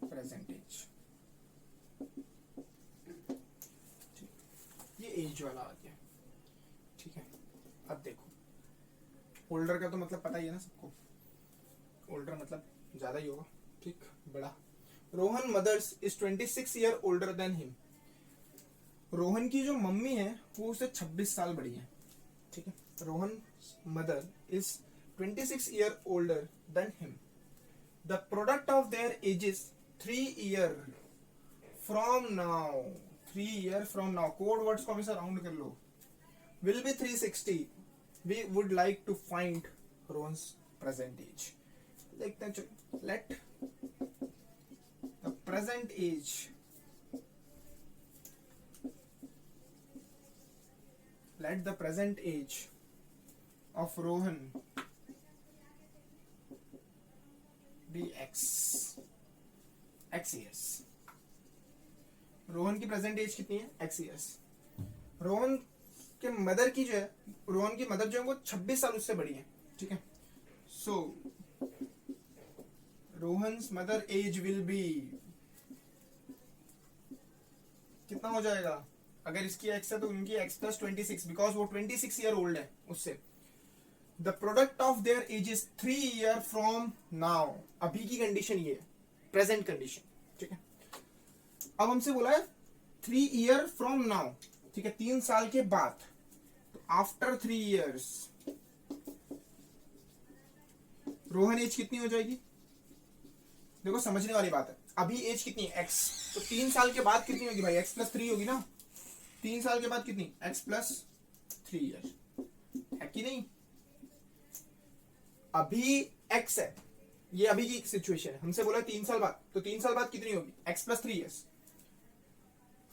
percentage, ये एज वाला आ गया, ठीक है। अब देखो ओल्डर का तो मतलब पता ही है ना सबको, ओल्डर मतलब ज्यादा ही होगा, ठीक, बड़ा। Rohan mother's is 26 year older than him. रोहन की जो मम्मी है वो उससे 26 साल बड़ी है, ठीक है। Rohan mother is 26 year older than him. The product of their ages 3 year from now, 3 year from now, code words को हमेशा राउंड कर लो, will be 360। We would like to find Rohan's present age. देखते हैं, let the present age let the present age of Rohan be x years। Rohan की present as कितनी है? x years। Rohan के मदर की जो है, रोहन की मदर जो है वो 26 साल उससे बड़ी है, ठीक है। So Rohan's mother age will be, कितना हो जाएगा? अगर इसकी x है तो उनकी x प्लस 26, बिकॉज वो 26 ईयर ओल्ड है उससे। The product of their age is 3 year from now. अभी की कंडीशन ये है, प्रेजेंट कंडीशन, ठीक है। अब हमसे बोला है 3 ईयर फ्रॉम नाउ, ठीक है, 3 साल के बाद। तो आफ्टर 3 ईयर्स रोहन एज कितनी हो जाएगी? देखो समझने वाली बात है, अभी एज कितनी है? x, तो 3 साल के बाद कितनी होगी भाई? x प्लस 3 होगी ना। 3 साल के बाद कितनी? x प्लस 3 ईयर, है कि नहीं? अभी x है, ये अभी की सिचुएशन है। हमसे बोला 3 साल बाद, तो 3 साल बाद कितनी होगी? x plus 3 years.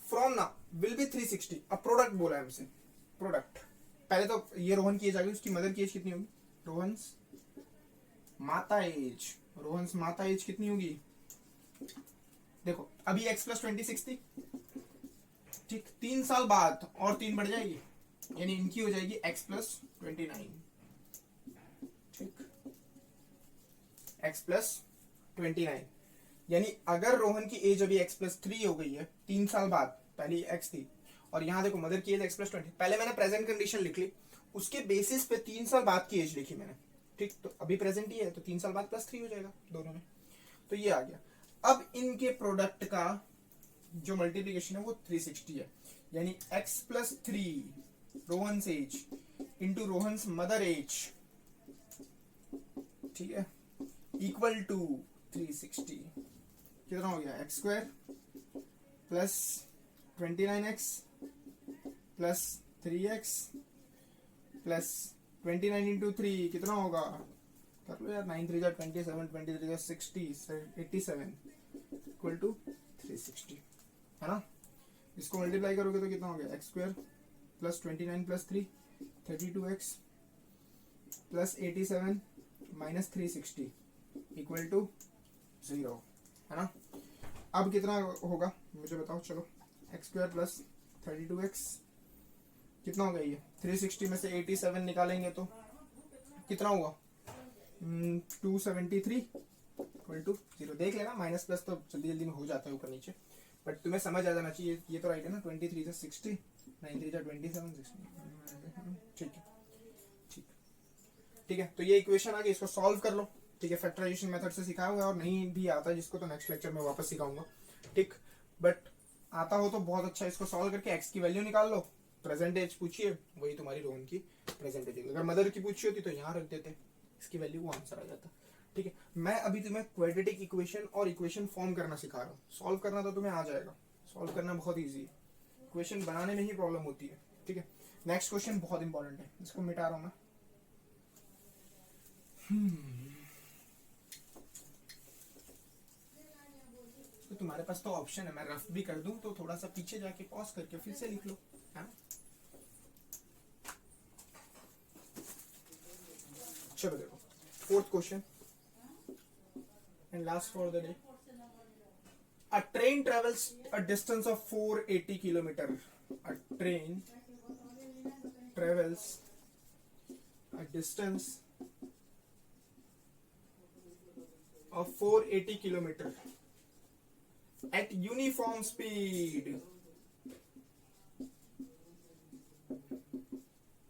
From now will be 360। अब प्रोडक्ट बोला है हमसे, प्रोडक्ट पहले तो ये रोहन की एज आ गई, उसकी मदर की एज कितनी होगी? रोहन्स माता एज, रोहन्स माता एज कितनी होगी? देखो अभी x प्लस 26 थी, ठीक, 3 साल बाद और 3 बढ़ जाएगी, यानी इनकी हो जाएगी x प्लस 29, ठीक, x प्लस 29। यानी अगर रोहन की एज अभी x प्लस 3 हो गई है 3 साल बाद, पहले x थी, और यहां देखो मदर की एज x प्लस 20, पहले मैंने प्रेजेंट कंडीशन लिख ली, उसके बेसिस पे 3 साल बाद की एज लिखी मैंने, ठीक। तो अभी प्रेजेंट ही है तो 3 साल बाद प्लस 3 हो जाएगा दोनों में, तो ये आ गया। अब इनके प्रोडक्ट का जो मल्टीप्लीकेशन है वो 360 है, यानी x plus 3 Rohan's age into Rohan's mother age, ठीक है, इक्वल टू 360। कितना हो गया? x square plus 29x plus 3x plus 29 into 3 कितना होगा? कर लो यार, 9 3 जा 27, 23 जा 60, 87 इक्वल टू 360, है ना। इसको मल्टीप्लाई करोगे तो कितना हो गया? x square plus 29 plus 3 32x plus 87 minus 360 equal to 0, है ना। अब कितना होगा मुझे बताओ, चलो। x स्क्वायर प्लस 32x कितना होगा? ये 360 में से 87 निकालेंगे तो कितना हुआ? 273 इक्वल टू 0। देख लेना, माइनस प्लस तो जल्दी जल्दी में हो जाता है ऊपर नीचे, बट तुम्हें समझ आ जाना चाहिए। ये तो राइट है ना, 23 से 60, 9 3 जा 27, 60, ठीक है, ठीक, ठीक है। तो ये इक्वेशन आ गई, इसको सॉल्व कर लो, ठीक है। फैक्टराइजेशन मेथड से सिखाया हुआ है, और नहीं भी आता जिसको तो नेक्स्ट लेक्चर में वापस सिखाऊंगा, ठीक। बट आता हो तो बहुत अच्छा, इसको सॉल्व करके x की वैल्यू निकाल लो, प्रेजेंट एज पूछिए, वही तुम्हारी रोहन की प्रेजेंट एज। अगर मदर की पूछी होती तो यहाँ रख देते, इसकी वैल्यू वो आंसर आ जाता, ठीक है। मैं अभी तुम्हें क्वाड्रेटिक इक्वेशन और इक्वेशन फॉर्म करना सिखा रहा हूँ, सॉल्व करना तो तुम्हें आ जाएगा, सॉल्व करना बहुत ईजी है, इक्वेशन बनाने में ही प्रॉब्लम होती है, ठीक है। नेक्स्ट क्वेश्चन बहुत इंपॉर्टेंट है, इसको मिटा रहा हूँ मैं। तो तुम्हारे पास तो ऑप्शन है, मैं रफ भी कर दूं तो थोड़ा सा पीछे जाके पॉज करके फिर से लिख लो, है। चलो देखो, fourth question and last for the day. A train travels a distance of 480 kilometer. A train travels a distance of 480 kilometer at uniform speed.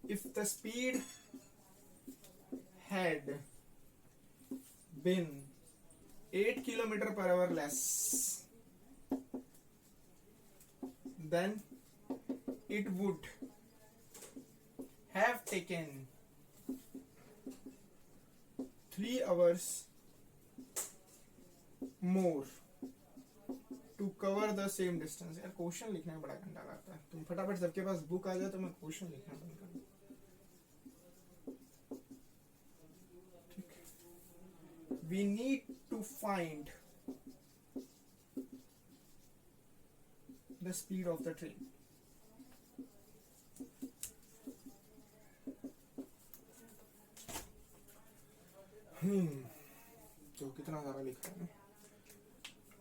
If the speed had been 8 kilometer per hour less, then it would have taken 3 hours more to cover the same distance. यार question लिखना बड़ा घंटा लगता है. तुम फटाफट सबके पास book आ जाए तो मैं क्वेश्चन लिखना बंद कर दूं. We need to find the speed of the train. तो कितना सारा लिखा है.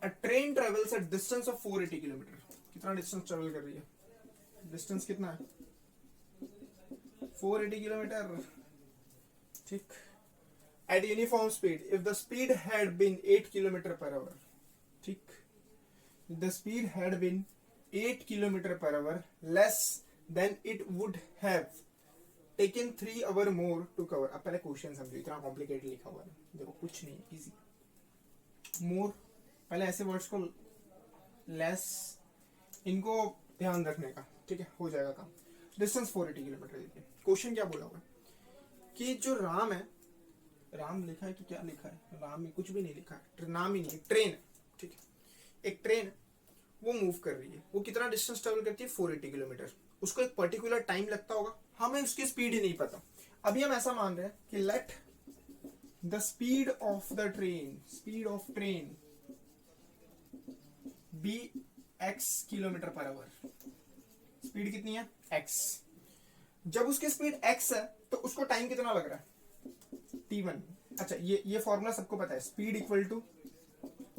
A train travels a distance of 480 kilometre. कितना डिस्टेंस ट्रेवल कर रही है? डिस्टेंस कितना है? 480 किलोमीटर. ठीक. At uniform speed, if the speed had been 8 kilometer per hour, ठीक, if the speed had been 8 kilometer per hour less, then it would have taken 3 hour more to cover. अब पहले question समझो, इतना complicated लिखा हुआ है. देखो कुछ नहीं, इजी. मोर, पहले ऐसे वर्ड्स को लेस, इनको ध्यान रखने का. ठीक है, हो जाएगा काम. Distance 480 kilometre. देखिए क्वेश्चन क्या बोला हुआ कि जो राम है, राम लिखा है कि क्या लिखा है? राम में कुछ भी नहीं लिखा है, नाम ही नहीं. ट्रेन है, ठीक है, एक ट्रेन वो मूव कर रही है. वो कितना डिस्टेंस ट्रेवल करती है? 480 किलोमीटर. उसको एक पर्टिकुलर टाइम लगता होगा, हमें उसकी स्पीड ही नहीं पता. अभी हम ऐसा मान रहे हैं कि let the speed of the train, speed of train be x kilometre per hour. Speed कितनी है? x. जब उसकी स्पीड x है तो उसको टाइम कितना लग रहा है? t1. अच्छा, ये फॉर्मूला सबको पता है. Speed equal to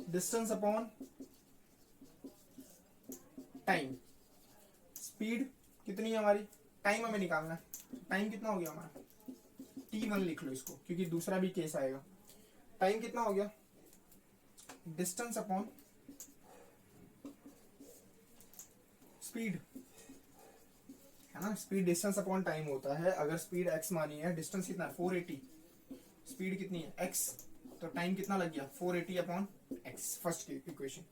distance upon time. Speed कितनी है हमारी? टाइम हमें निकालना है. टाइम कितना हो गया हमारा? t1 लिख लो इसको, क्योंकि दूसरा भी केस आएगा. टाइम कितना हो गया? डिस्टेंस अपॉन स्पीड, है ना. स्पीड डिस्टेंस अपॉन टाइम होता है. अगर स्पीड x मानी है, डिस्टेंस कितना है? 480. स्पीड कितनी है? x. तो टाइम कितना लग गया? 480 अपॉन x. फर्स्ट की इक्वेशन.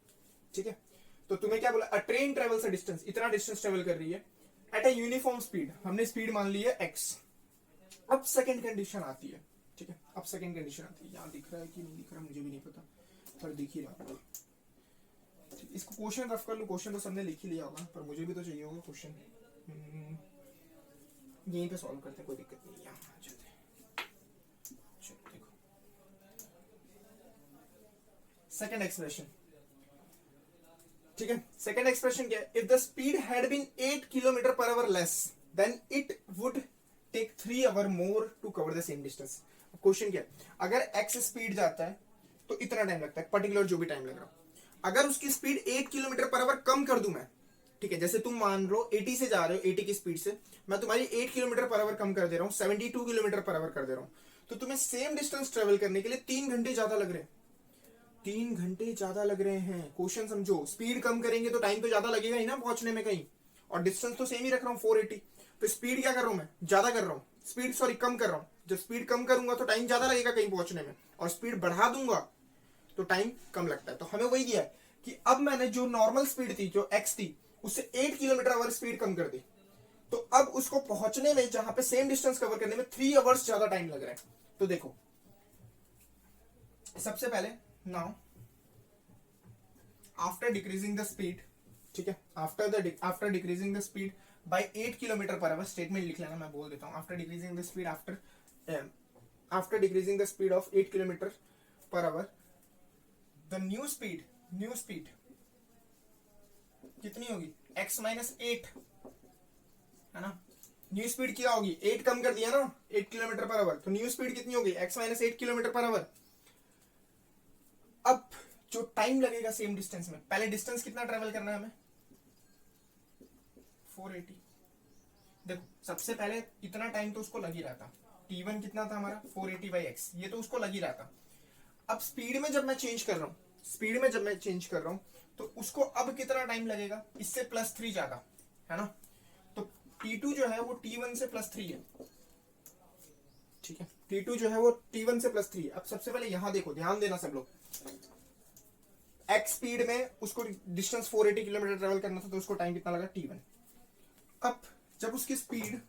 ठीक है, तो तुम्हें क्या बोला? अ ट्रेन ट्रेवल्स अ डिस्टेंस, इतना डिस्टेंस ट्रेवल कर रही है एट अ यूनिफॉर्म स्पीड. हमने स्पीड मान ली है x. अब सेकंड कंडीशन आती है. ठीक है, अब सेकंड कंडीशन आती है. यहां दिख रहा है कि नहीं दिख रहा मुझे भी नहीं पता, पर दिख ही रहा है. इसको क्वेश्चन रफ कर लो. क्वेश्चन तो सबने लिख ही लिया होगा, पर मुझे भी तो चाहिए होगा क्वेश्चन. यहीं पे सॉल्व करते हैं, कोई दिक्कत नहीं. यहाँ देखो सेकंड एक्सप्रेशन. ठीक है, सेकंड एक्सप्रेशन क्या है? If the speed had been 8 kilometre per hour less, then it would take 3 hour more to cover the same distance. Question क्या है? अगर x स्पीड जाता है तो इतना टाइम लगता है, पर्टिकुलर जो भी टाइम लग रहा हो. अगर उसकी स्पीड 8 किलोमीटर पर आवर कम कर दूं मैं, ठीक है, जैसे तुम मान लो 80 से जा रहे हो, 80 की स्पीड से, मैं तुम्हारी 8 किलोमीटर पर आवर कम कर दे रहा हूं, 72 किलोमीटर पर आवर कर दे रहा हूं, तो तुम्हें सेम डिस्टेंस ट्रेवल करने के लिए 3 घंटे ज्यादा लग रहे हैं. 3 घंटे ज्यादा लग रहे हैं. क्वेश्चन समझो. स्पीड कम करेंगे तो टाइम तो ज्यादा लगेगा ही ना पहुंचने में कहीं, और डिस्टेंस तो सेम ही रख रहा हूँ 480. तो स्पीड क्या कर रहा हूं मैं? ज्यादा कर रहा हूँ. स्पीड सॉरी कम कर रहा हूँ. जब स्पीड कम करूंगा तो टाइम ज्यादा लगेगा कहीं पहुंचने में, और स्पीड बढ़ा दूंगा तो टाइम कम लगता है. तो हमें वही दिया है कि अब मैंने जो नॉर्मल स्पीड थी, जो x थी, उससे 8 किलोमीटर आवर स्पीड कम कर दी. तो अब उसको पहुंचने में, जहां पे सेम डिस्टेंस कवर करने में 3 आवर्स ज्यादा टाइम लग रहा है. तो देखो सबसे पहले now after decreasing the speed, ठीक है, after decreasing the speed bye 8 kilometre per our. Statement लिख लेना, मैं बोल देता हूं. After decreasing the speed, after decreasing the speed of 8 kilometre per our, the new speed कितनी होगी? x माइनस 8, है ना. न्यू स्पीड क्या होगी? 8 कम कर दिया ना, 8 किलोमीटर पर आवर, तो न्यू स्पीड कितनी होगी? x minus 8 kilometre per our. अब जो टाइम लगेगा सेम डिस्टेंस में, पहले डिस्टेंस कितना ट्रेवल करना है हमें 480। देखो सबसे पहले इतना टाइम तो उसको लग ही रहा था, t1 कितना था हमारा 480/x, ये तो उसको लग ही रहा था। अब स्पीड में जब मैं चेंज कर रहा हूं तो उसको अब कितना टाइम लगेगा, इससे +3 ज्यादा है ना। तो t2 जो है वो t1 से +3 है, ठीक है, t2 जो है वो t1 से +3 है। अब सबसे पहले यहां देखो, ध्यान देना सब लोग, x स्पीड में उसको डिस्टेंस 480 किलोमीटर ट्रेवल करना था, तो उसको टाइम कितना लगा t1। अब जब उसकी speed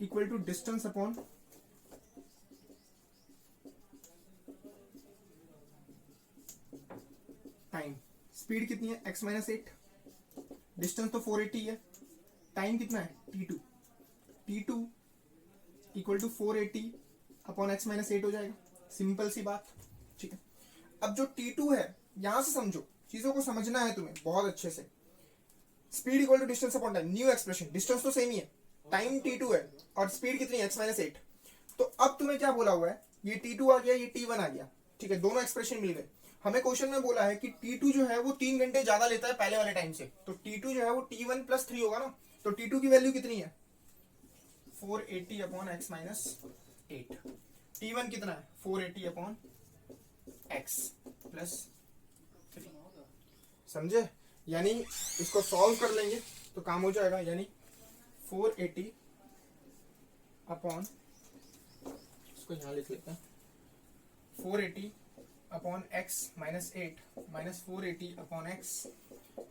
equal to distance upon time, speed कितनी है x - 8, डिस्टेंस तो 480 है, टाइम कितना है t2 equal to 480 upon x - 8 हो जाएगा, सिंपल सी बात, ठीक है। अब जो t2 है, यहां से समझो, चीजों को समझना है तुम्हें बहुत अच्छे से। Speed equal to distance upon time, new expression, distance तो सेम ही है, टाइम t2 है और स्पीड कितनी है x - 8। तो अब तुम्हें क्या बोला हुआ है, ये t2 आ गया, ये t1 आ गया, ठीक है, दोनों एक्सप्रेशन मिल गए। हमें क्वेश्चन में बोला है कि t2 जो है वो 3 घंटे ज्यादा लेता है पहले वाले टाइम से, तो t2 जो है वो t1 + 3 होगा ना। तो t2 की वैल्यू कितनी है 480 अपॉन x - 8, t1 कितना है 480 अपॉन x + 3, समझे। यानी इसको सॉल्व कर लेंगे तो काम हो जाएगा, यानी 480 अपॉन, इसको यहां लिख लेते हैं, 480 upon x - 8 minus 480 upon x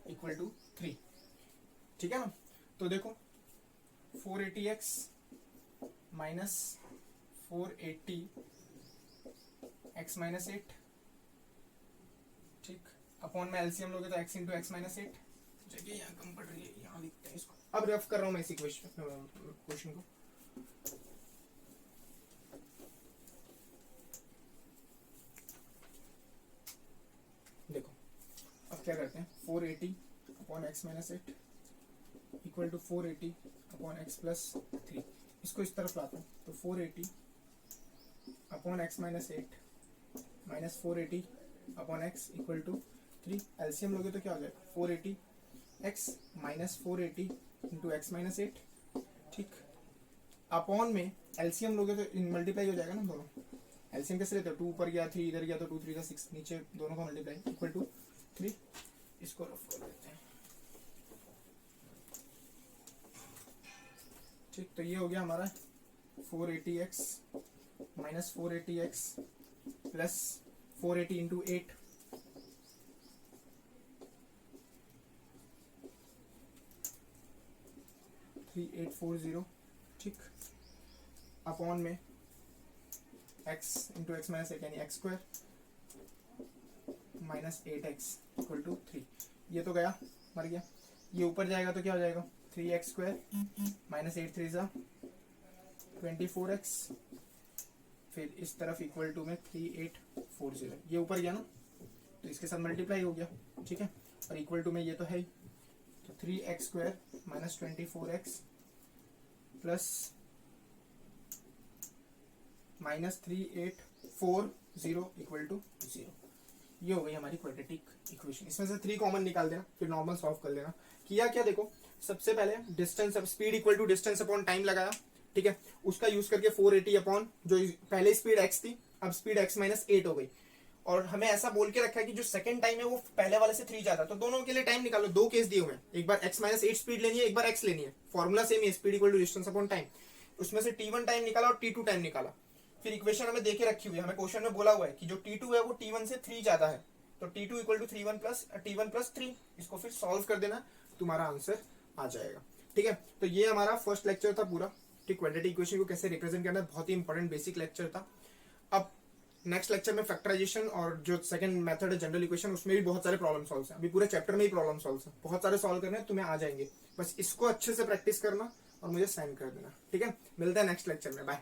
equal to 3, ठीक है ना। तो देखो 480x माइनस 480 x - 8, ठीक, अपॉन में एलसीएम लोगे तो x इंटू x - 8, जगह यहाँ कम पड़ रही है, यहाँ लिखते हैं इसको। अब रफ कर रहा हूँ मैं इसी क्वेश्चन को, देखो अब क्या करते हैं, 480 upon x - 8 equal to 480 upon x + 3, इसको इस तरफ लाता हूँ, तो 480 upon x - 8 minus 480 upon x equal to 3, LCM लोगे तो क्या हो जाएगा 480x माइनस 480 इंटू x - 8, ठीक, अपॉन में एलसीएम लोगे तो मल्टीप्लाई हो जाएगा ना दोनों, एलसीएम कैसे लेते हो, 2 ऊपर गया 3 इधर गया, तो 2 3 6, नीचे दोनों का मल्टीप्लाई इक्वल टू 3, इसको रफ कर देते हैं, ठीक। तो ये हो गया हमारा 480x minus 480x plus 480 into 8, 3840, ठीक, अपॉन में x इंटू x - 8 यानी x² minus 8x equal to 3, ये तो गया, मर गया, ये ऊपर जाएगा तो क्या हो जाएगा 3x² माइनस 8 3 24x, फिर इस तरफ इक्वल टू में 3840, ये ऊपर गया ना तो इसके साथ मल्टीप्लाई हो गया, ठीक है, और इक्वल टू में ये तो है ही, तो 3x² minus 24x plus minus 3840 equal to 0, ये हो गई हमारी क्वाड्रेटिक इक्वेशन। इसमें से 3 कॉमन निकाल देना, फिर नॉर्मल सॉल्व कर लेना। किया क्या, देखो सबसे पहले distance, speed equal to distance upon time लगाया, ठीक है, उसका यूज करके 480 अपॉन जो पहले स्पीड x थी, अब स्पीड x - 8 हो गई, और हमें ऐसा बोल के रखा है कि जो सेकंड टाइम है वो पहले वाले से 3 ज्यादा, तो दोनों के लिए टाइम निकालो, 2 केस दिए हुए हैं, एक बार x - 8 स्पीड लेनी है, एक बार x लेनी है, फॉर्मूला सेम है, speed equal to distance upon time, उसमें से t1 टाइम निकाला और t2 टाइम निकाला, फिर इक्वेशन हमें देके रखी हुई है, हमें क्वेश्चन में बोला हुआ है कि जो t2 है वो t1 से 3 ज्यादा है, तो t2 equal to t1 plus 3, इसको फिर सॉल्व कर देना, तुम्हारा आंसर आ जाएगा, ठीक है। तो ये हमारा फर्स्ट लेक्चर था पूरा, ठीक, क्वाड्रेटिक इक्वेशन को कैसे रिप्रेजेंट करना है, बहुत ही इंपॉर्टेंट बेसिक लेक्चर था। अब नेक्स्ट लेक्चर में फैक्टराइजेशन और जो सेकंड मेथड है जनरल इक्वेशन, उसमें भी बहुत सारे प्रॉब्लम सॉल्व हैं, अभी पूरे चैप्टर में ही प्रॉब्लम सॉल्व हैं, बहुत सारे सॉल्व करने हैं, तुम्हें आ जाएंगे, बस इसको अच्छे से प्रैक्टिस करना और मुझे सेंड कर देना, ठीक है। मिलता है नेक्स्ट लेक्चर में, बाय।